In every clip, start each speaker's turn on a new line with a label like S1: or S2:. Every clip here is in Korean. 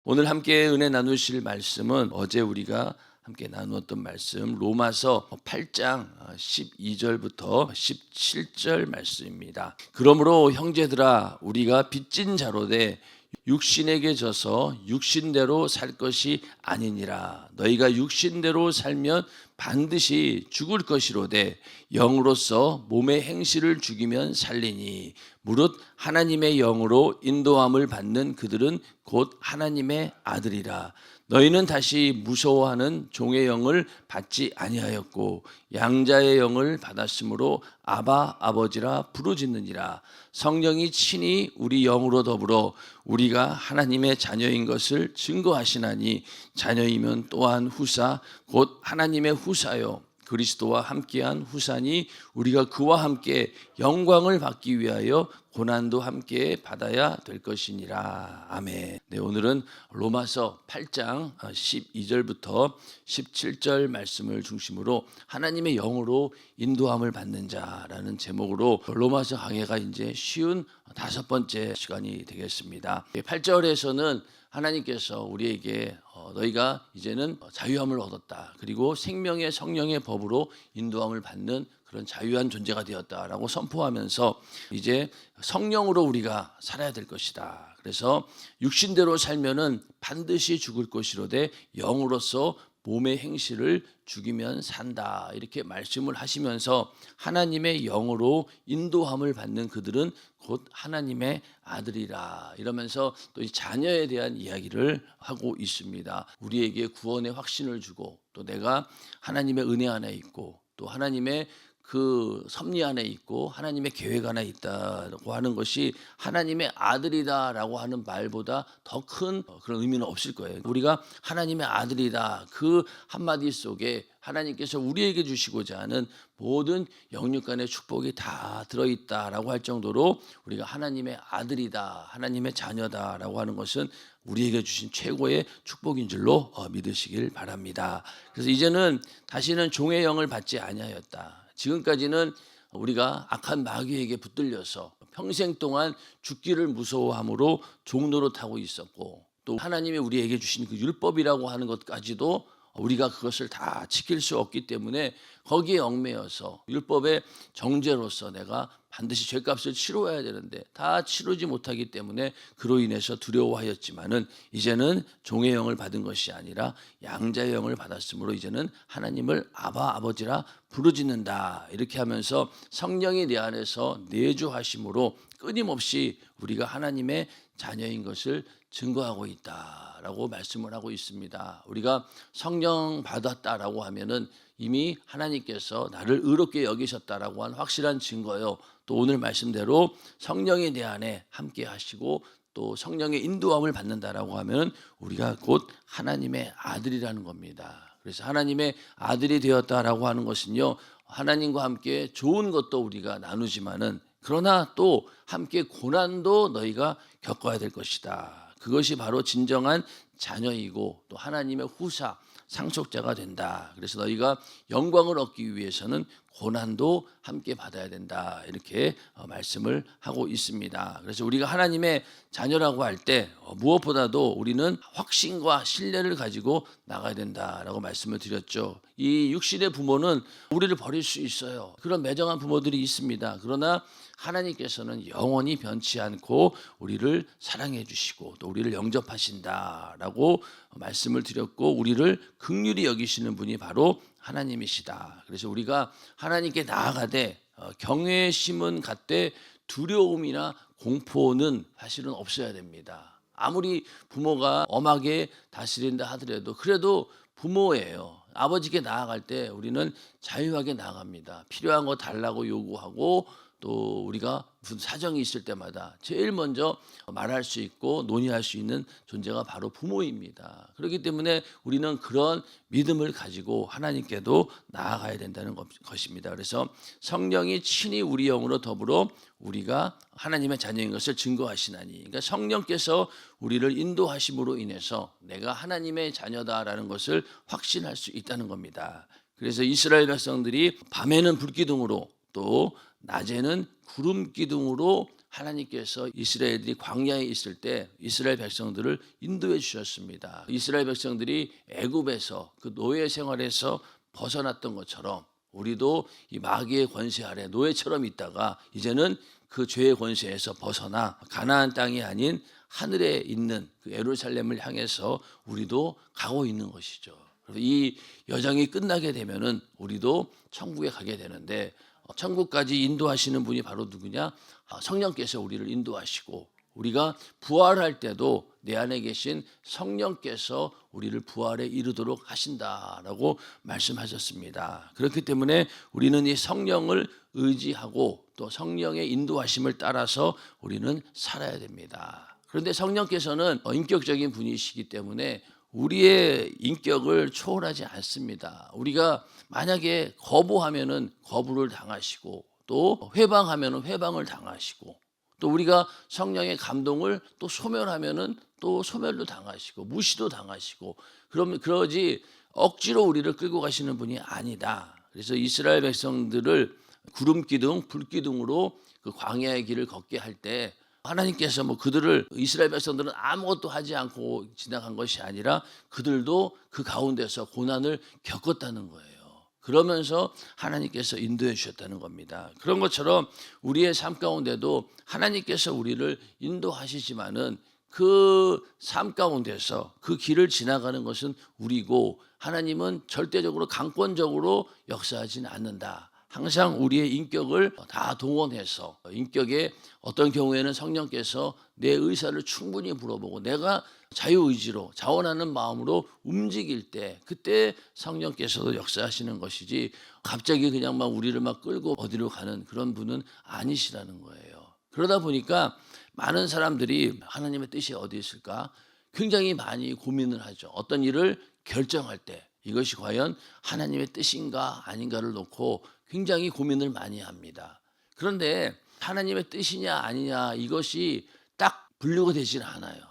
S1: 오늘 함께 은혜 나누실 말씀은 어제 우리가 함께 나누었던 말씀 로마서 8장 12절부터 17절 말씀입니다. 그러므로 형제들아 우리가 빚진 자로 돼 육신에게 져서 육신대로 살 것이 아니니라. 너희가 육신대로 살면 반드시 죽을 것이로되 영으로서 몸의 행실을 죽이면 살리니 무릇 하나님의 영으로 인도함을 받는 그들은 곧 하나님의 아들이라. 너희는 다시 무서워하는 종의 영을 받지 아니하였고 양자의 영을 받았으므로 아바 아버지라 부르짖느니라. 성령이 친히 우리 영으로 더불어 우리가 하나님의 자녀인 것을 증거하시나니 자녀이면 또한 후사 곧 하나님의 후사요 그리스도와 함께한 후사니 우리가 그와 함께 영광을 받기 위하여 고난도 함께 받아야 될 것이니라. 아멘. 네, 오늘은 로마서 8장 12절부터 17절 말씀을 중심으로 하나님의 영으로 인도함을 받는 자라는 제목으로 로마서 강해가 이제 쉬운 5번째 시간이 되겠습니다. 8절에서는 하나님께서 우리에게 너희가 이제는 자유함을 얻었다. 그리고 생명의 성령의 법으로 인도함을 받는 그런 자유한 존재가 되었다라고 선포하면서 이제 성령으로 우리가 살아야 될 것이다. 그래서 육신대로 살면은 반드시 죽을 것이로되 영으로서 몸의 행실을 죽이면 산다. 이렇게 말씀을 하시면서 하나님의 영으로 인도함을 받는 그들은 곧 하나님의 아들이라. 이러면서 또 이 자녀에 대한 이야기를 하고 있습니다. 우리에게 구원의 확신을 주고 또 내가 하나님의 은혜 안에 있고 또 하나님의 그 섭리 안에 있고 하나님의 계획 안에 있다고 하는 것이 하나님의 아들이다라고 하는 말보다 더 큰 그런 의미는 없을 거예요. 우리가 하나님의 아들이다 그 한마디 속에 하나님께서 우리에게 주시고자 하는 모든 영육 간의 축복이 다 들어있다라고 할 정도로 우리가 하나님의 아들이다 하나님의 자녀다라고 하는 것은 우리에게 주신 최고의 축복인 줄로 믿으시길 바랍니다. 그래서 이제는 다시는 종의 영을 받지 아니하였다. 지금까지는 우리가 악한 마귀에게 붙들려서 평생 동안 죽기를 무서워함으로 종노릇하고 있었고 또 하나님이 우리에게 주신 그 율법이라고 하는 것까지도 우리가 그것을 다 지킬 수 없기 때문에 거기에 얽매여서 율법의 정죄로서 내가 반드시 죄값을 치러야 되는데 다 치르지 못하기 때문에 그로 인해서 두려워하였지만은 이제는 종의 영을 받은 것이 아니라 양자의 영을 받았으므로 이제는 하나님을 아바 아버지라 부르짖는다. 이렇게 하면서 성령이 내 안에서 내주하심으로 끊임없이 우리가 하나님의 자녀인 것을 증거하고 있다라고 말씀을 하고 있습니다. 우리가 성령 받았다라고 하면은 이미 하나님께서 나를 의롭게 여기셨다라고 한 확실한 증거요. 또 오늘 말씀대로 성령이 내 안에 함께 하시고 또 성령의 인도함을 받는다라고 하면 우리가 곧 하나님의 아들이라는 겁니다. 그래서 하나님의 아들이 되었다라고 하는 것은요. 하나님과 함께 좋은 것도 우리가 나누지만은 그러나 또 함께 고난도 너희가 겪어야 될 것이다. 그것이 바로 진정한 자녀이고 또 하나님의 후사 상속자가 된다. 그래서 너희가 영광을 얻기 위해서는 고난도 함께 받아야 된다. 이렇게 말씀을 하고 있습니다. 그래서 우리가 하나님의 자녀라고 할 때 무엇보다도 우리는 확신과 신뢰를 가지고 나가야 된다라고 말씀을 드렸죠. 이 육신의 부모는 우리를 버릴 수 있어요. 그런 매정한 부모들이 있습니다. 그러나 하나님께서는 영원히 변치 않고 우리를 사랑해 주시고 또 우리를 영접하신다라고 말씀을 드렸고 우리를 긍휼히 여기시는 분이 바로 하나님이시다. 그래서 우리가 하나님께 나아가되 경외심은 갖되 두려움이나 공포는 사실은 없어야 됩니다. 아무리 부모가 엄하게 다스린다 하더라도 그래도 부모예요. 아버지께 나아갈 때 우리는 자유하게 나아갑니다. 필요한 거 달라고 요구하고 또 우리가 무슨 사정이 있을 때마다 제일 먼저 말할 수 있고 논의할 수 있는 존재가 바로 부모입니다. 그렇기 때문에 우리는 그런 믿음을 가지고 하나님께도 나아가야 된다는 것입니다. 그래서 성령이 친히 우리 영으로 더불어 우리가 하나님의 자녀인 것을 증거하시나니, 그러니까 성령께서 우리를 인도하심으로 인해서 내가 하나님의 자녀다라는 것을 확신할 수 있다는 겁니다. 그래서 이스라엘 백성들이 밤에는 불기둥으로 또 낮에는 구름 기둥으로 하나님께서 이스라엘들이 광야에 있을 때 이스라엘 백성들을 인도해 주셨습니다. 이스라엘 백성들이 애굽에서 그 노예 생활에서 벗어났던 것처럼 우리도 이 마귀의 권세 아래 노예처럼 있다가 이제는 그 죄의 권세에서 벗어나 가나안 땅이 아닌 하늘에 있는 그 예루살렘을 향해서 우리도 가고 있는 것이죠. 이 여정이 끝나게 되면은 우리도 천국에 가게 되는데 천국까지 인도하시는 분이 바로 누구냐? 성령께서 우리를 인도하시고 우리가 부활할 때도 내 안에 계신 성령께서 우리를 부활에 이르도록 하신다라고 말씀하셨습니다. 그렇기 때문에 우리는 이 성령을 의지하고 또 성령의 인도하심을 따라서 우리는 살아야 됩니다. 그런데 성령께서는 인격적인 분이시기 때문에 우리의 인격을 초월하지 않습니다. 우리가 만약에 거부하면은 거부를 당하시고 또 회방하면은 회방을 당하시고 또 우리가 성령의 감동을 또 소멸하면은 또 소멸도 당하시고 무시도 당하시고 그러면 그러지 억지로 우리를 끌고 가시는 분이 아니다. 그래서 이스라엘 백성들을 구름 기둥, 불 기둥으로 그 광야의 길을 걷게 할 때 하나님께서 그들을 이스라엘 백성들은 아무것도 하지 않고 지나간 것이 아니라 그들도 그 가운데서 고난을 겪었다는 거예요. 그러면서 하나님께서 인도해 주셨다는 겁니다. 그런 것처럼 우리의 삶 가운데도 하나님께서 우리를 인도하시지만은 그 삶 가운데서 그 길을 지나가는 것은 우리고 하나님은 절대적으로 강권적으로 역사하지는 않는다. 항상 우리의 인격을 다 동원해서 인격에 어떤 경우에는 성령께서 내 의사를 충분히 물어보고 내가 자유의지로 자원하는 마음으로 움직일 때 그때 성령께서도 역사하시는 것이지 갑자기 그냥 막 우리를 막 끌고 어디로 가는 그런 분은 아니시라는 거예요. 그러다 보니까 많은 사람들이 하나님의 뜻이 어디 있을까 굉장히 많이 고민을 하죠. 어떤 일을 결정할 때 이것이 과연 하나님의 뜻인가 아닌가를 놓고 굉장히 고민을 많이 합니다. 그런데 하나님의 뜻이냐 아니냐 이것이 딱 분류가 되질 않아요.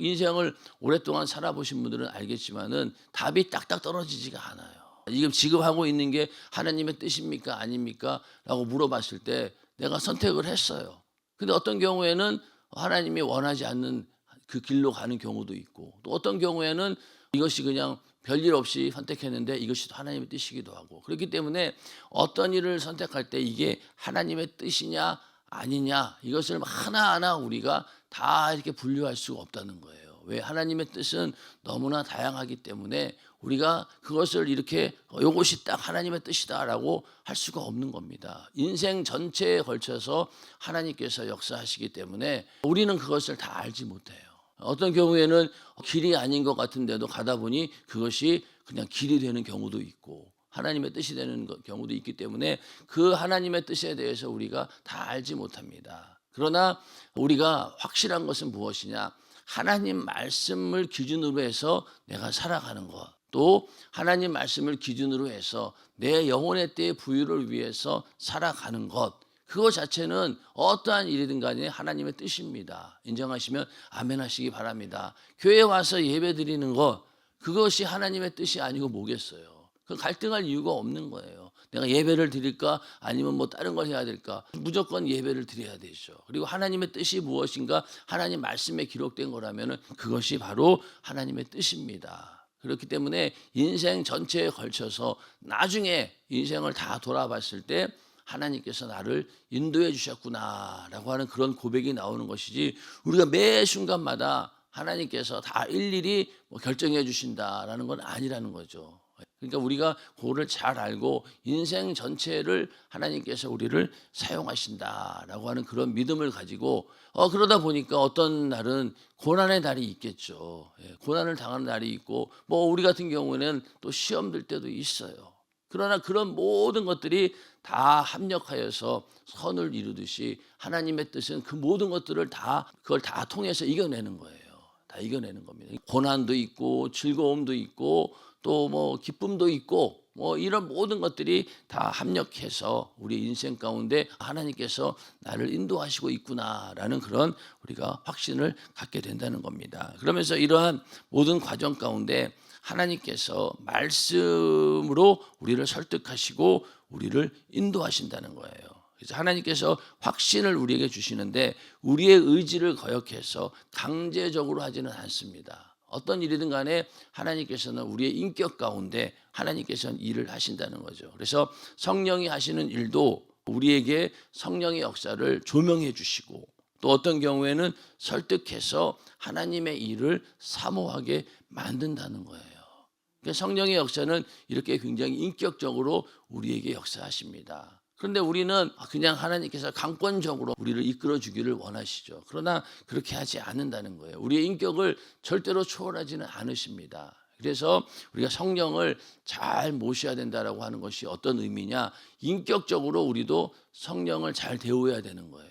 S1: 인생을 오랫동안 살아보신 분들은 알겠지만은 답이 딱딱 떨어지지가 않아요. 지금 하고 있는 게 하나님의 뜻입니까 아닙니까? 라고 물어봤을 때 내가 선택을 했어요. 근데 어떤 경우에는 하나님이 원하지 않는 그 길로 가는 경우도 있고 또 어떤 경우에는 이것이 그냥 별일 없이 선택했는데 이것이 하나님의 뜻이기도 하고 그렇기 때문에 어떤 일을 선택할 때 이게 하나님의 뜻이냐 아니냐 이것을 하나하나 우리가 다 이렇게 분류할 수가 없다는 거예요. 왜? 하나님의 뜻은 너무나 다양하기 때문에 우리가 그것을 이렇게 이것이 딱 하나님의 뜻이다라고 할 수가 없는 겁니다. 인생 전체에 걸쳐서 하나님께서 역사하시기 때문에 우리는 그것을 다 알지 못해요. 어떤 경우에는 길이 아닌 것 같은데도 가다 보니 그것이 그냥 길이 되는 경우도 있고 하나님의 뜻이 되는 경우도 있기 때문에 그 하나님의 뜻에 대해서 우리가 다 알지 못합니다. 그러나 우리가 확실한 것은 무엇이냐? 하나님 말씀을 기준으로 해서 내가 살아가는 것, 또 하나님 말씀을 기준으로 해서 내 영혼의 때의 부유를 위해서 살아가는 것, 그거 자체는 어떠한 일이든 간에 하나님의 뜻입니다. 인정하시면 아멘 하시기 바랍니다. 교회에 와서 예배 드리는 것, 그것이 하나님의 뜻이 아니고 뭐겠어요? 그 갈등할 이유가 없는 거예요. 내가 예배를 드릴까 아니면 다른 걸 해야 될까? 무조건 예배를 드려야 되죠. 그리고 하나님의 뜻이 무엇인가? 하나님 말씀에 기록된 거라면 그것이 바로 하나님의 뜻입니다. 그렇기 때문에 인생 전체에 걸쳐서 나중에 인생을 다 돌아봤을 때 하나님께서 나를 인도해 주셨구나라고 하는 그런 고백이 나오는 것이지 우리가 매 순간마다 하나님께서 다 일일이 결정해 주신다라는 건 아니라는 거죠. 그러니까 우리가 그거를 잘 알고 인생 전체를 하나님께서 우리를 사용하신다라고 하는 그런 믿음을 가지고 그러다 보니까 어떤 날은 고난의 날이 있겠죠. 고난을 당하는 날이 있고 우리 같은 경우에는 또 시험 들 때도 있어요. 그러나 그런 모든 것들이 다 합력하여서 선을 이루듯이 하나님의 뜻은 그 모든 것들을 그걸 다 통해서 이겨내는 거예요. 다 이겨내는 겁니다. 고난도 있고 즐거움도 있고 또 기쁨도 있고 이런 모든 것들이 다 합력해서 우리 인생 가운데 하나님께서 나를 인도하시고 있구나라는 그런 우리가 확신을 갖게 된다는 겁니다. 그러면서 이러한 모든 과정 가운데 하나님께서 말씀으로 우리를 설득하시고 우리를 인도하신다는 거예요. 그래서 하나님께서 확신을 우리에게 주시는데 우리의 의지를 거역해서 강제적으로 하지는 않습니다. 어떤 일이든 간에 하나님께서는 우리의 인격 가운데 하나님께서는 일을 하신다는 거죠. 그래서 성령이 하시는 일도 우리에게 성령의 역사를 조명해 주시고 또 어떤 경우에는 설득해서 하나님의 일을 사모하게 만든다는 거예요. 그러니까 성령의 역사는 이렇게 굉장히 인격적으로 우리에게 역사하십니다. 그런데 우리는 그냥 하나님께서 강권적으로 우리를 이끌어 주기를 원하시죠. 그러나 그렇게 하지 않는다는 거예요. 우리의 인격을 절대로 초월하지는 않으십니다. 그래서 우리가 성령을 잘 모셔야 된다라고 하는 것이 어떤 의미냐? 인격적으로 우리도 성령을 잘 대우해야 되는 거예요.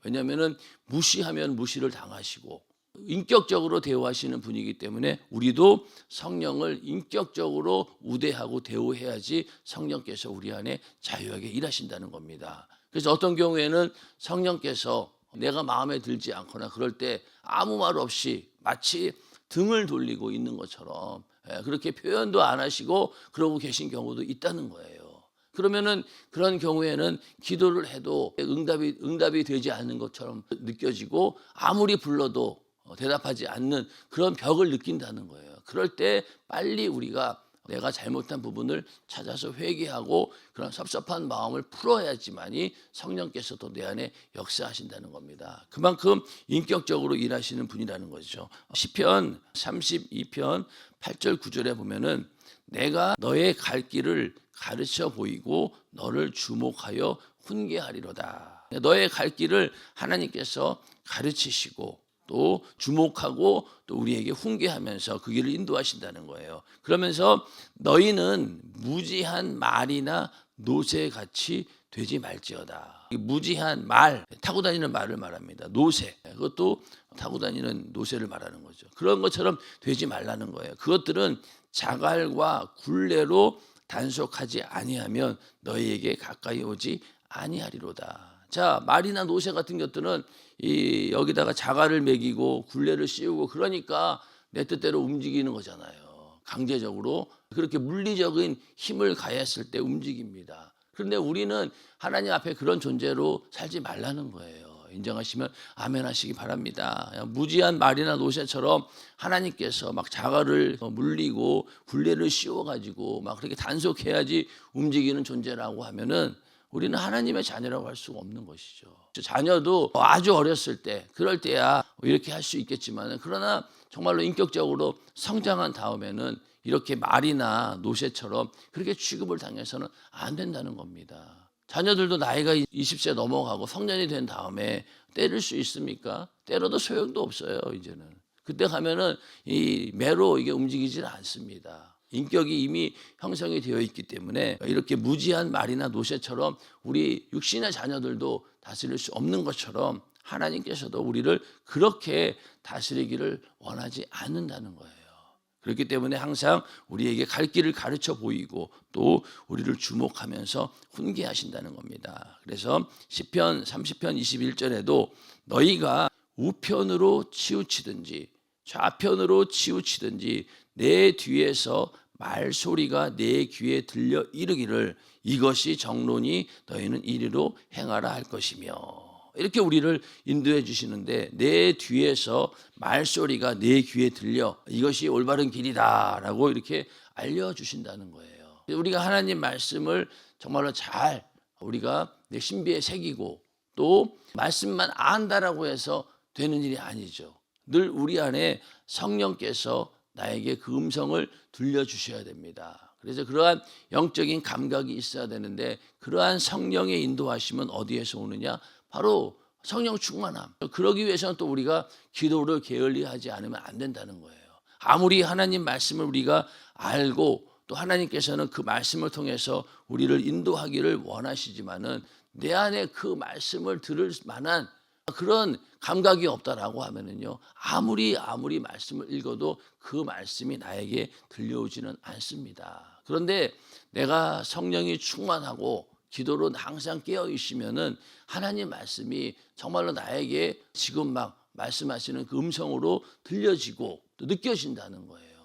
S1: 왜냐하면 무시하면 무시를 당하시고 인격적으로 대우하시는 분이기 때문에 우리도 성령을 인격적으로 우대하고 대우해야지 성령께서 우리 안에 자유하게 일하신다는 겁니다. 그래서 어떤 경우에는 성령께서 내가 마음에 들지 않거나 그럴 때 아무 말 없이 마치 등을 돌리고 있는 것처럼 그렇게 표현도 안 하시고 그러고 계신 경우도 있다는 거예요. 그러면은 그런 경우에는 기도를 해도 응답이 되지 않는 것처럼 느껴지고 아무리 불러도 대답하지 않는 그런 벽을 느낀다는 거예요. 그럴 때 빨리 우리가 내가 잘못한 부분을 찾아서 회개하고 그런 섭섭한 마음을 풀어야지만이 성령께서도 내 안에 역사하신다는 겁니다. 그만큼 인격적으로 일하시는 분이라는 거죠. 시편 32편 8절 9절에 보면은 내가 너의 갈 길을 가르쳐 보이고 너를 주목하여 훈계하리로다. 너의 갈 길을 하나님께서 가르치시고 또 주목하고 또 우리에게 훈계하면서 그 길을 인도하신다는 거예요. 그러면서 너희는 무지한 말이나 노새같이 되지 말지어다. 무지한 말, 타고 다니는 말을 말합니다. 노새, 그것도 타고 다니는 노새를 말하는 거죠. 그런 것처럼 되지 말라는 거예요. 그것들은 자갈과 굴레로 단속하지 아니하면 너희에게 가까이 오지 아니하리로다. 자, 말이나 노새 같은 것들은 여기다가 자갈을 매기고 굴레를 씌우고 그러니까 내 뜻대로 움직이는 거잖아요. 강제적으로 그렇게 물리적인 힘을 가했을 때 움직입니다. 그런데 우리는 하나님 앞에 그런 존재로 살지 말라는 거예요. 인정하시면 아멘 하시기 바랍니다. 무지한 말이나 노새처럼 하나님께서 막 자갈을 물리고 굴레를 씌워가지고 막 그렇게 단속해야지 움직이는 존재라고 하면은 우리는 하나님의 자녀라고 할 수가 없는 것이죠. 자녀도 아주 어렸을 때 그럴 때야 이렇게 할 수 있겠지만 그러나 정말로 인격적으로 성장한 다음에는 이렇게 말이나 노새처럼 그렇게 취급을 당해서는 안 된다는 겁니다. 자녀들도 나이가 20세 넘어가고 성년이 된 다음에 때릴 수 있습니까? 때려도 소용도 없어요. 이제는 그때 가면은 이 매로 이게 움직이질 않습니다. 인격이 이미 형성이 되어 있기 때문에 이렇게 무지한 말이나 노새처럼 우리 육신의 자녀들도 다스릴 수 없는 것처럼 하나님께서도 우리를 그렇게 다스리기를 원하지 않는다는 거예요. 그렇기 때문에 항상 우리에게 갈 길을 가르쳐 보이고 또 우리를 주목하면서 훈계하신다는 겁니다. 그래서 시편 30편 21절에도 너희가 우편으로 치우치든지 좌편으로 치우치든지 내 뒤에서 말소리가 내 귀에 들려 이르기를 이것이 정론이 너희는 이리로 행하라 할 것이며 이렇게 우리를 인도해 주시는데 내 뒤에서 말소리가 내 귀에 들려 이것이 올바른 길이다라고 이렇게 알려주신다는 거예요. 우리가 하나님 말씀을 정말로 잘 우리가 내 신비에 새기고 또 말씀만 안다라고 해서 되는 일이 아니죠. 늘 우리 안에 성령께서 나에게 그 음성을 들려주셔야 됩니다. 그래서 그러한 영적인 감각이 있어야 되는데 그러한 성령의 인도하심은 어디에서 오느냐? 바로 성령 충만함. 그러기 위해서는 또 우리가 기도를 게을리하지 않으면 안 된다는 거예요. 아무리 하나님 말씀을 우리가 알고 또 하나님께서는 그 말씀을 통해서 우리를 인도하기를 원하시지만은 내 안에 그 말씀을 들을 만한 그런 감각이 없다라고 하면은요 아무리 말씀을 읽어도 그 말씀이 나에게 들려오지는 않습니다. 그런데 내가 성령이 충만하고 기도로 항상 깨어 있으면은 하나님 말씀이 정말로 나에게 지금 막 말씀하시는 그 음성으로 들려지고 또 느껴진다는 거예요.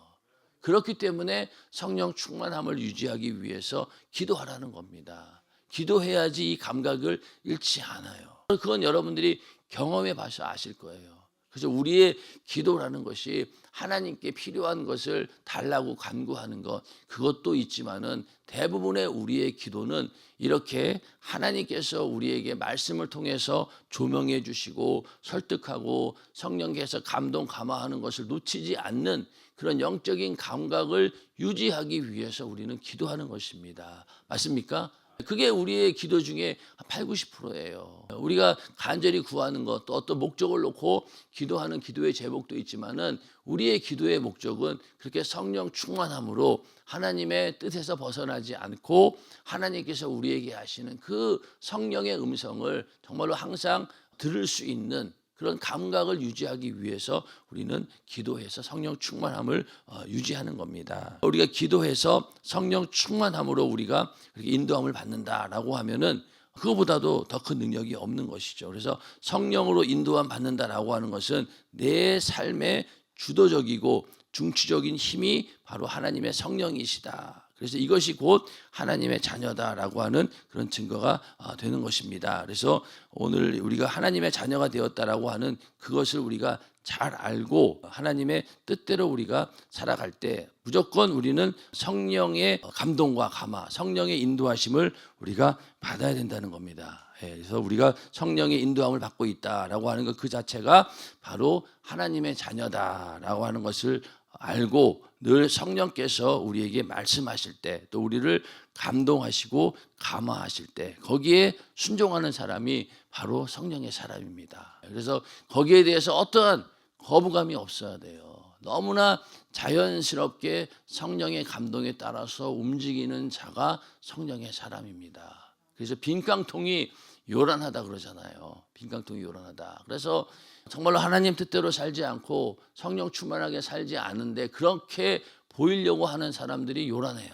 S1: 그렇기 때문에 성령 충만함을 유지하기 위해서 기도하라는 겁니다. 기도해야지 이 감각을 잃지 않아요. 그건 여러분들이 경험해 봐서 아실 거예요. 그래서 우리의 기도라는 것이 하나님께 필요한 것을 달라고 간구하는 것, 그것도 있지만은 대부분의 우리의 기도는 이렇게 하나님께서 우리에게 말씀을 통해서 조명해 주시고 설득하고 성령께서 감동 감화하는 것을 놓치지 않는 그런 영적인 감각을 유지하기 위해서 우리는 기도하는 것입니다. 맞습니까? 그게 우리의 기도 중에 8, 90%예요. 우리가 간절히 구하는 것, 또 어떤 목적을 놓고 기도하는 기도의 제목도 있지만은 우리의 기도의 목적은 그렇게 성령 충만함으로 하나님의 뜻에서 벗어나지 않고 하나님께서 우리에게 하시는 그 성령의 음성을 정말로 항상 들을 수 있는 그런 감각을 유지하기 위해서 우리는 기도해서 성령 충만함을 유지하는 겁니다. 우리가 기도해서 성령 충만함으로 우리가 인도함을 받는다라고 하면은 그거보다도 더 큰 능력이 없는 것이죠. 그래서 성령으로 인도함 받는다라고 하는 것은 내 삶의 주도적이고 중추적인 힘이 바로 하나님의 성령이시다. 그래서 이것이 곧 하나님의 자녀다라고 하는 그런 증거가 되는 것입니다. 그래서 오늘 우리가 하나님의 자녀가 되었다라고 하는 그것을 우리가 잘 알고 하나님의 뜻대로 우리가 살아갈 때 무조건 우리는 성령의 감동과 감화, 성령의 인도하심을 우리가 받아야 된다는 겁니다. 그래서 우리가 성령의 인도함을 받고 있다라고 하는 것 그 자체가 바로 하나님의 자녀다라고 하는 것을 알고 늘 성령께서 우리에게 말씀하실 때 또 우리를 감동하시고 감화하실 때 거기에 순종하는 사람이 바로 성령의 사람입니다. 그래서 거기에 대해서 어떠한 거부감이 없어야 돼요. 너무나 자연스럽게 성령의 감동에 따라서 움직이는 자가 성령의 사람입니다. 그래서 빈깡통이 요란하다 그러잖아요. 빈깡통이 요란하다. 그래서 정말로 하나님 뜻대로 살지 않고 성령 충만하게 살지 않은데 그렇게 보이려고 하는 사람들이 요란해요.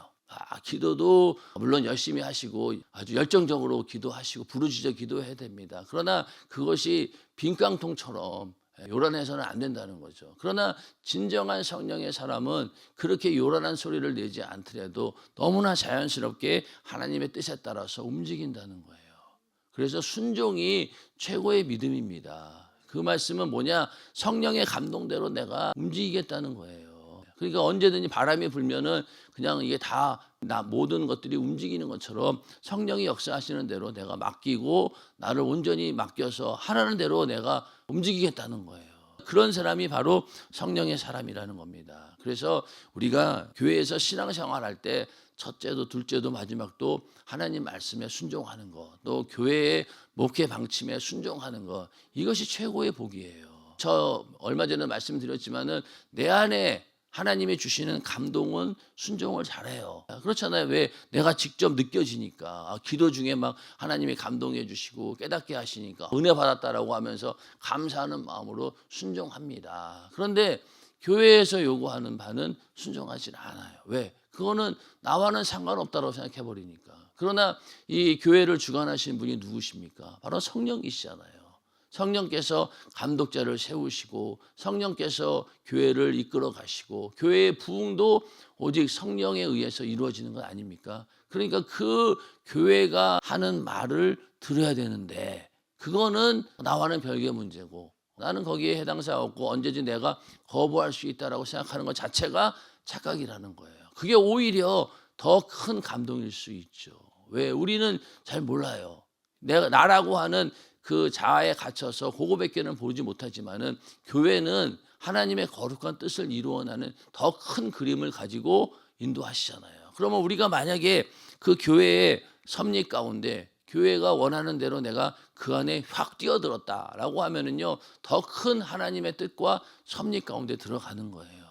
S1: 기도도 물론 열심히 하시고 아주 열정적으로 기도하시고 부르짖어 기도해야 됩니다. 그러나 그것이 빈깡통처럼 요란해서는 안 된다는 거죠. 그러나 진정한 성령의 사람은 그렇게 요란한 소리를 내지 않더라도 너무나 자연스럽게 하나님의 뜻에 따라서 움직인다는 거예요. 그래서 순종이 최고의 믿음입니다. 그 말씀은 뭐냐? 성령의 감동대로 내가 움직이겠다는 거예요. 그러니까 언제든지 바람이 불면은 그냥 이게 다 모든 것들이 움직이는 것처럼 성령이 역사하시는 대로 내가 맡기고 나를 온전히 맡겨서 하라는 대로 내가 움직이겠다는 거예요. 그런 사람이 바로 성령의 사람이라는 겁니다. 그래서 우리가 교회에서 신앙생활할 때 첫째도 둘째도 마지막도 하나님 말씀에 순종하는 것, 또 교회의 목회 방침에 순종하는 것, 이것이 최고의 복이에요. 저 얼마 전에 말씀드렸지만은 내 안에 하나님이 주시는 감동은 순종을 잘해요. 그렇잖아요. 왜? 내가 직접 느껴지니까. 기도 중에 막 하나님이 감동해 주시고 깨닫게 하시니까 은혜 받았다라고 하면서 감사하는 마음으로 순종합니다. 그런데 교회에서 요구하는 바는 순종하지 않아요. 왜? 그거는 나와는 상관없다고 생각해 버리니까. 그러나 이 교회를 주관하시는 분이 누구십니까? 바로 성령이시잖아요. 성령께서 감독자를 세우시고 성령께서 교회를 이끌어 가시고 교회의 부흥도 오직 성령에 의해서 이루어지는 것 아닙니까? 그러니까 그 교회가 하는 말을 들어야 되는데 그거는 나와는 별개의 문제고 나는 거기에 해당사가 없고 언제든지 내가 거부할 수 있다라고 생각하는 것 자체가 착각이라는 거예요. 그게 오히려 더 큰 감동일 수 있죠. 왜? 우리는 잘 몰라요. 나라고 하는 그 자아에 갇혀서 그거밖에는 보지 못하지만은 교회는 하나님의 거룩한 뜻을 이루어나는 더 큰 그림을 가지고 인도하시잖아요. 그러면 우리가 만약에 그 교회의 섭리 가운데 교회가 원하는 대로 내가 그 안에 확 뛰어들었다라고 하면은요 더 큰 하나님의 뜻과 섭리 가운데 들어가는 거예요.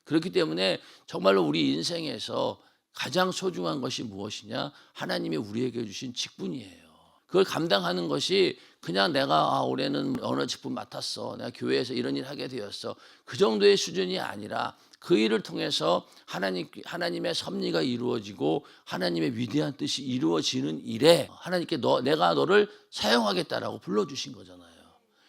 S1: 그렇기 때문에 정말로 우리 인생에서 가장 소중한 것이 무엇이냐? 하나님이 우리에게 주신 직분이에요. 그걸 감당하는 것이 그냥 내가 올해는 어느 직분 맡았어. 내가 교회에서 이런 일 하게 되었어. 그 정도의 수준이 아니라 그 일을 통해서 하나님의 섭리가 이루어지고 하나님의 위대한 뜻이 이루어지는 일에 하나님께 내가 너를 사용하겠다라고 불러주신 거잖아요.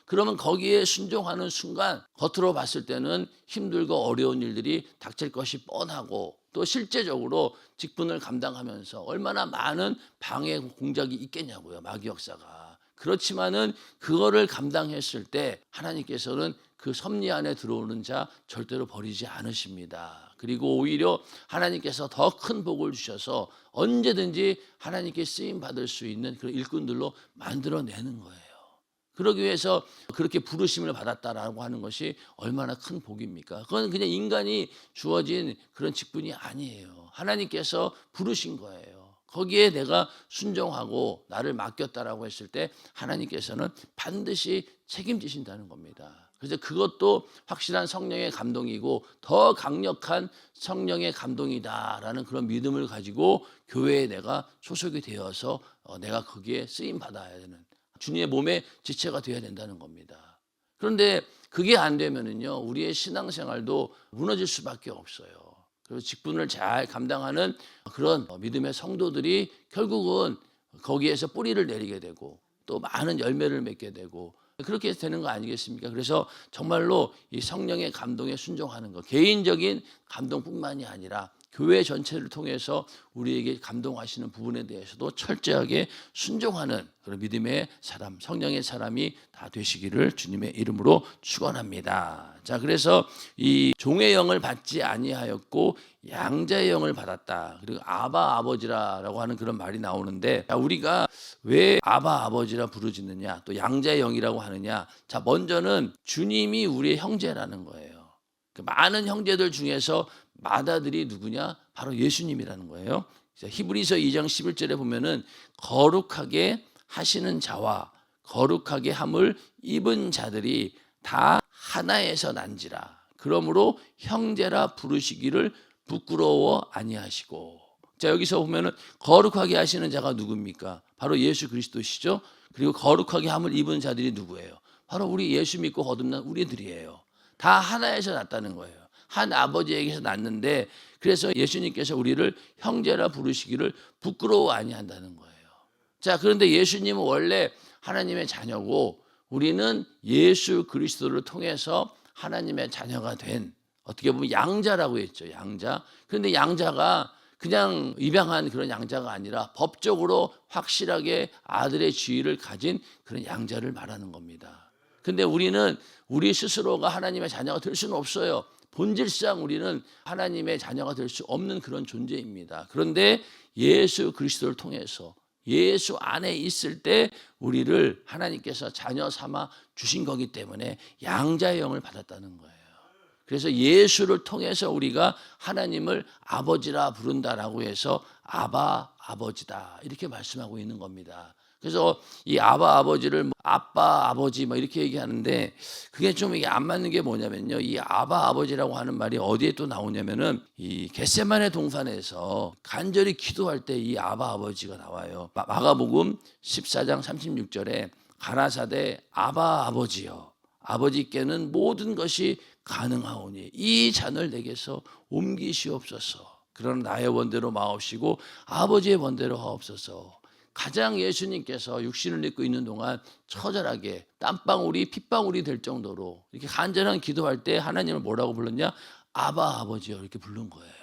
S1: 그러면 거기에 순종하는 순간 겉으로 봤을 때는 힘들고 어려운 일들이 닥칠 것이 뻔하고 또 실제적으로 직분을 감당하면서 얼마나 많은 방해 공작이 있겠냐고요. 마귀 역사가. 그렇지만은 그거를 감당했을 때 하나님께서는 그 섭리 안에 들어오는 자 절대로 버리지 않으십니다. 그리고 오히려 하나님께서 더 큰 복을 주셔서 언제든지 하나님께 쓰임 받을 수 있는 그런 일꾼들로 만들어내는 거예요. 그러기 위해서 그렇게 부르심을 받았다라고 하는 것이 얼마나 큰 복입니까? 그건 그냥 인간이 주어진 그런 직분이 아니에요. 하나님께서 부르신 거예요. 거기에 내가 순종하고 나를 맡겼다라고 했을 때 하나님께서는 반드시 책임지신다는 겁니다. 그래서 그것도 확실한 성령의 감동이고 더 강력한 성령의 감동이다라는 그런 믿음을 가지고 교회에 내가 소속이 되어서 내가 거기에 쓰임 받아야 되는 주님의 몸의 지체가 되어야 된다는 겁니다. 그런데 그게 안 되면은요, 우리의 신앙생활도 무너질 수밖에 없어요. 그리고 직분을 잘 감당하는 그런 믿음의 성도들이 결국은 거기에서 뿌리를 내리게 되고 또 많은 열매를 맺게 되고 그렇게 되는 거 아니겠습니까? 그래서 정말로 이 성령의 감동에 순종하는 것, 개인적인 감동뿐만이 아니라 교회 전체를 통해서 우리에게 감동하시는 부분에 대해서도 철저하게 순종하는 그런 믿음의 사람, 성령의 사람이 다 되시기를 주님의 이름으로 축원합니다. 자, 그래서 이 종의 영을 받지 아니하였고 양자의 영을 받았다. 그리고 아바 아버지라고 하는 그런 말이 나오는데, 우리가 왜 아바 아버지라 부르짖느냐, 또 양자의 영이라고 하느냐. 자, 먼저는 주님이 우리의 형제라는 거예요. 그 많은 형제들 중에서 맏아들이 누구냐? 바로 예수님이라는 거예요. 히브리서 2장 11절에 보면은 거룩하게 하시는 자와 거룩하게 함을 입은 자들이 다 하나에서 난지라. 그러므로 형제라 부르시기를 부끄러워 아니하시고. 자, 여기서 보면은 거룩하게 하시는 자가 누굽니까? 바로 예수 그리스도시죠. 그리고 거룩하게 함을 입은 자들이 누구예요? 바로 우리 예수 믿고 거듭난 우리들이에요. 다 하나에서 났다는 거예요. 한 아버지에게서 났는데, 그래서 예수님께서 우리를 형제라 부르시기를 부끄러워 아니한다는 거예요. 자, 그런데 예수님은 원래 하나님의 자녀고 우리는 예수 그리스도를 통해서 하나님의 자녀가 된, 어떻게 보면 양자라고 했죠. 양자. 그런데 양자가 그냥 입양한 그런 양자가 아니라 법적으로 확실하게 아들의 지위를 가진 그런 양자를 말하는 겁니다. 근데 우리는 우리 스스로가 하나님의 자녀가 될 수는 없어요. 본질상 우리는 하나님의 자녀가 될 수 없는 그런 존재입니다. 그런데 예수 그리스도를 통해서 예수 안에 있을 때 우리를 하나님께서 자녀 삼아 주신 거기 때문에 양자의 영을 받았다는 거예요. 그래서 예수를 통해서 우리가 하나님을 아버지라 부른다라고 해서 아바 아버지다 이렇게 말씀하고 있는 겁니다. 그래서 이 아바 아버지를 아빠 아버지 뭐 이렇게 얘기하는데 그게 좀 이게 안 맞는 게 뭐냐면요, 이 아바 아버지라고 하는 말이 어디에 또 나오냐면은 이 겟세마네 동산에서 간절히 기도할 때 이 아바 아버지가 나와요. 마가복음 14장 36절에 가라사대 아바 아버지여 아버지께는 모든 것이 가능하오니 이 잔을 내게서 옮기시옵소서. 그러나 나의 원대로 마옵시고 아버지의 원대로 하옵소서. 가장 예수님께서 육신을 입고 있는 동안 처절하게 땀방울이 핏방울이 될 정도로 이렇게 간절한 기도할 때 하나님을 뭐라고 불렀냐? 아바 아버지요 이렇게 부른 거예요.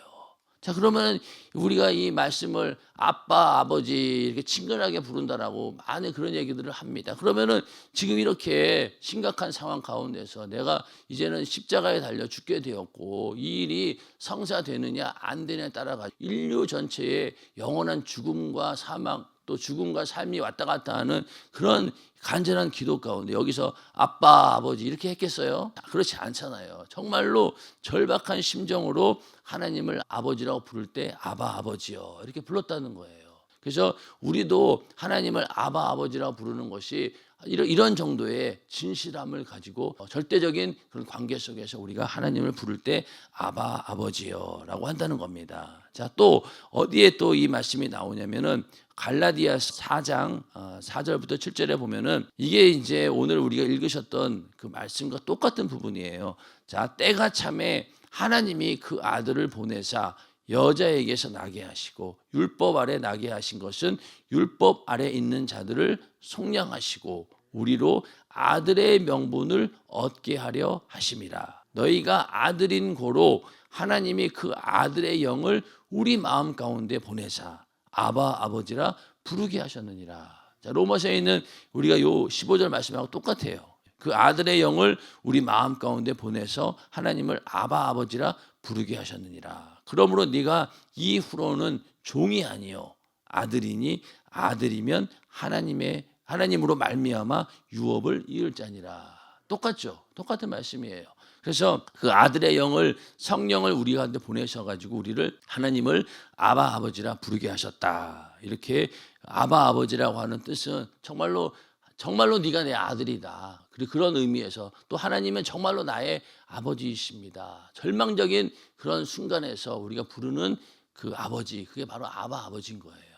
S1: 자, 그러면 우리가 이 말씀을 아빠 아버지 이렇게 친근하게 부른다라고 많은 그런 얘기들을 합니다. 그러면은 지금 이렇게 심각한 상황 가운데서 내가 이제는 십자가에 달려 죽게 되었고 이 일이 성사되느냐 안 되느냐에 따라가 인류 전체의 영원한 죽음과 사망 또 죽음과 삶이 왔다 갔다 하는 그런 간절한 기도 가운데 여기서 아빠 아버지 이렇게 했겠어요? 그렇지 않잖아요. 정말로 절박한 심정으로 하나님을 아버지라고 부를 때 아바 아버지요 이렇게 불렀다는 거예요. 그래서 우리도 하나님을 아바 아버지라고 부르는 것이 이런 정도의 진실함을 가지고 절대적인 그런 관계 속에서 우리가 하나님을 부를 때 아바 아버지요 라고 한다는 겁니다. 자, 또 어디에 또 이 말씀이 나오냐면은 갈라디아 4장 4절부터 7절에 보면은 이게 이제 오늘 우리가 읽으셨던 그 말씀과 똑같은 부분이에요. 자, 때가 참에 하나님이 그 아들을 보내사 여자에게서 나게 하시고 율법 아래 나게 하신 것은 율법 아래 있는 자들을 속량하시고 우리로 아들의 명분을 얻게 하려 하심이라. 너희가 아들인 고로 하나님이 그 아들의 영을 우리 마음 가운데 보내사 아바 아버지라 부르게 하셨느니라. 자, 로마서에 있는 우리가 요 15절 말씀하고 똑같아요. 그 아들의 영을 우리 마음 가운데 보내서 하나님을 아바 아버지라 부르게 하셨느니라. 그러므로 네가 이후로는 종이 아니요 아들이니 아들이면 하나님으로 말미암아 유업을 이을 자니라. 똑같죠. 똑같은 말씀이에요. 그래서 그 아들의 영을 성령을 우리 가운데 보내셔가지고 우리를 하나님을 아바 아버지라 부르게 하셨다. 이렇게 아바 아버지라고 하는 뜻은 정말로 네가 내 아들이다. 그리고 그런 의미에서 또 하나님은 정말로 나의 아버지이십니다. 절망적인 그런 순간에서 우리가 부르는 그 아버지, 그게 바로 아바 아버지인 거예요.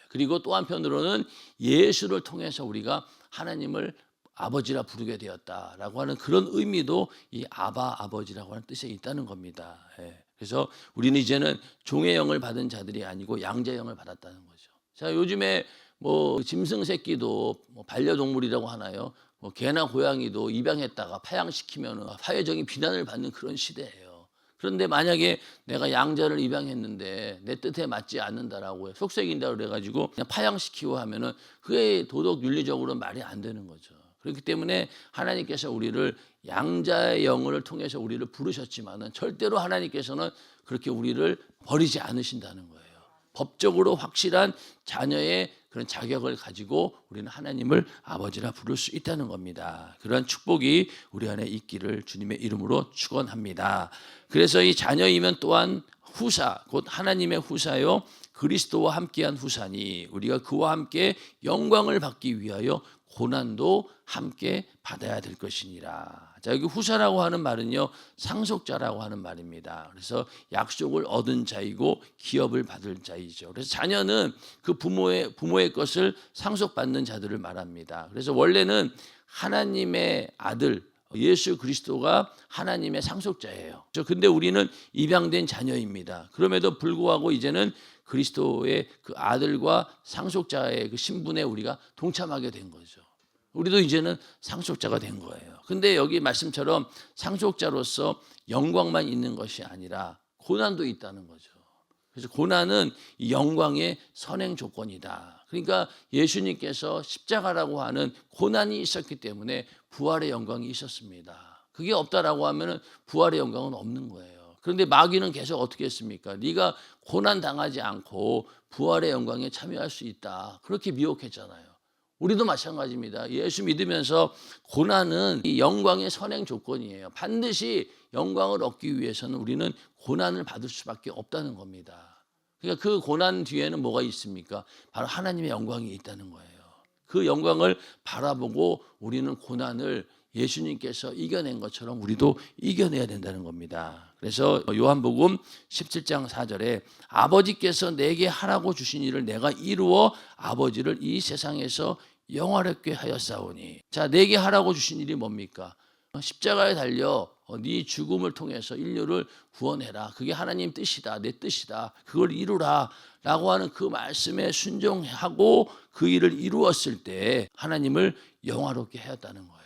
S1: 그리고 또 한편으로는 예수를 통해서 우리가 하나님을 아버지라 부르게 되었다라고 하는 그런 의미도 이 아바 아버지라고 하는 뜻에 있다는 겁니다. 그래서 우리는 이제는 종의 영을 받은 자들이 아니고 양자의 영을 받았다는 거죠. 자, 요즘에 뭐 짐승 새끼도 뭐 반려동물이라고 하나요? 뭐 개나 고양이도 입양했다가 파양시키면 사회적인 비난을 받는 그런 시대예요. 그런데 만약에 내가 양자를 입양했는데 내 뜻에 맞지 않는다라고 속색인다 그래가지고 그냥 파양시키고 하면은 그게 도덕 윤리적으로 말이 안 되는 거죠. 그렇기 때문에 하나님께서 우리를 양자의 영을 통해서 우리를 부르셨지만은 절대로 하나님께서는 그렇게 우리를 버리지 않으신다는 거예요. 법적으로 확실한 자녀의 그런 자격을 가지고 우리는 하나님을 아버지라 부를 수 있다는 겁니다. 그런 축복이 우리 안에 있기를 주님의 이름으로 축원합니다. 그래서 이 자녀이면 또한 후사, 곧 하나님의 후사요 그리스도와 함께한 후사니 우리가 그와 함께 영광을 받기 위하여 고난도 함께 받아야 될 것이니라. 자, 여기 후사라고 하는 말은요 상속자라고 하는 말입니다. 그래서 약속을 얻은 자이고 기업을 받을 자이죠. 그래서 자녀는 그 부모의 것을 상속받는 자들을 말합니다. 그래서 원래는 하나님의 아들 예수 그리스도가 하나님의 상속자예요. 그런데 우리는 입양된 자녀입니다. 그럼에도 불구하고 이제는 그리스도의 그 아들과 상속자의 그 신분에 우리가 동참하게 된 거죠. 우리도 이제는 상속자가 된 거예요. 근데 여기 말씀처럼 상속자로서 영광만 있는 것이 아니라 고난도 있다는 거죠. 그래서 고난은 영광의 선행 조건이다. 그러니까 예수님께서 십자가라고 하는 고난이 있었기 때문에 부활의 영광이 있었습니다. 그게 없다라고 하면은 부활의 영광은 없는 거예요. 그런데 마귀는 계속 어떻게 했습니까? 네가 고난 당하지 않고 부활의 영광에 참여할 수 있다. 그렇게 미혹했잖아요. 우리도 마찬가지입니다. 예수 믿으면서 고난은 이 영광의 선행 조건이에요. 반드시 영광을 얻기 위해서는 우리는 고난을 받을 수밖에 없다는 겁니다. 그러니까 그 고난 뒤에는 뭐가 있습니까? 바로 하나님의 영광이 있다는 거예요. 그 영광을 바라보고 우리는 고난을 예수님께서 이겨낸 것처럼 우리도 이겨내야 된다는 겁니다. 그래서 요한복음 17장 4절에 아버지께서 내게 하라고 주신 일을 내가 이루어 아버지를 이 세상에서 영화롭게 하였사오니. 자, 내게 하라고 주신 일이 뭡니까? 십자가에 달려 네 죽음을 통해서 인류를 구원해라. 그게 하나님 뜻이다. 내 뜻이다. 그걸 이루라 라고 하는 그 말씀에 순종하고 그 일을 이루었을 때 하나님을 영화롭게 하였다는 거예요.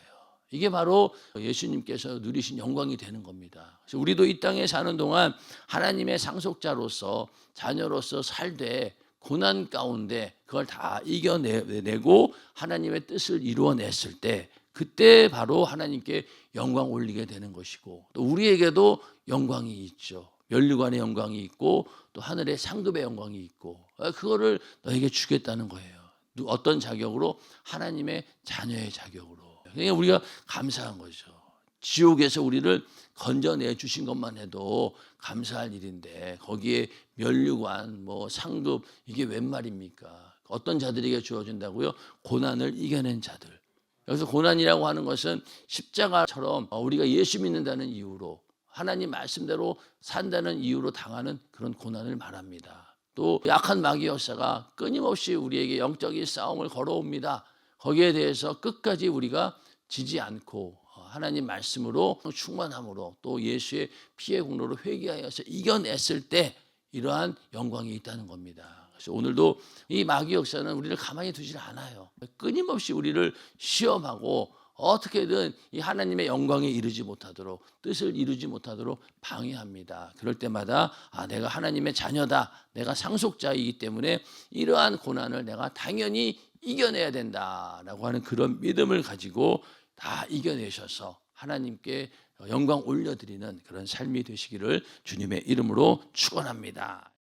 S1: 이게 바로 예수님께서 누리신 영광이 되는 겁니다. 그래서 우리도 이 땅에 사는 동안 하나님의 상속자로서 자녀로서 살되 고난 가운데 그걸 다 이겨내고 하나님의 뜻을 이루어냈을 때 그때 바로 하나님께 영광 올리게 되는 것이고 또 우리에게도 영광이 있죠. 면류관의 영광이 있고 또 하늘의 상급의 영광이 있고 그거를 너에게 주겠다는 거예요. 어떤 자격으로? 하나님의 자녀의 자격으로. 그러니까 우리가 감사한 거죠. 지옥에서 우리를 건져내 주신 것만 해도 감사할 일인데 거기에 면류관, 뭐 상급 이게 웬 말입니까? 어떤 자들에게 주어진다고요? 고난을 이겨낸 자들. 여기서 고난이라고 하는 것은 십자가처럼 우리가 예수 믿는다는 이유로 하나님 말씀대로 산다는 이유로 당하는 그런 고난을 말합니다. 또 약한 마귀 역사가 끊임없이 우리에게 영적인 싸움을 걸어옵니다. 거기에 대해서 끝까지 우리가 지지 않고 하나님 말씀으로 충만함으로 또 예수의 피의 공로로 회개하여서 이겨냈을 때 이러한 영광이 있다는 겁니다. 그래서 오늘도 이 마귀 역사는 우리를 가만히 두질 않아요. 끊임없이 우리를 시험하고 어떻게든 이 하나님의 영광에 이르지 못하도록, 뜻을 이루지 못하도록 방해합니다. 그럴 때마다 내가 하나님의 자녀다, 내가 상속자이기 때문에 이러한 고난을 내가 당연히 이겨내야 된다라고 하는 그런 믿음을 가지고 다 이겨내셔서 하나님께 영광 올려드리는 그런 삶이 되시기를 주님의 이름으로 축원합니다.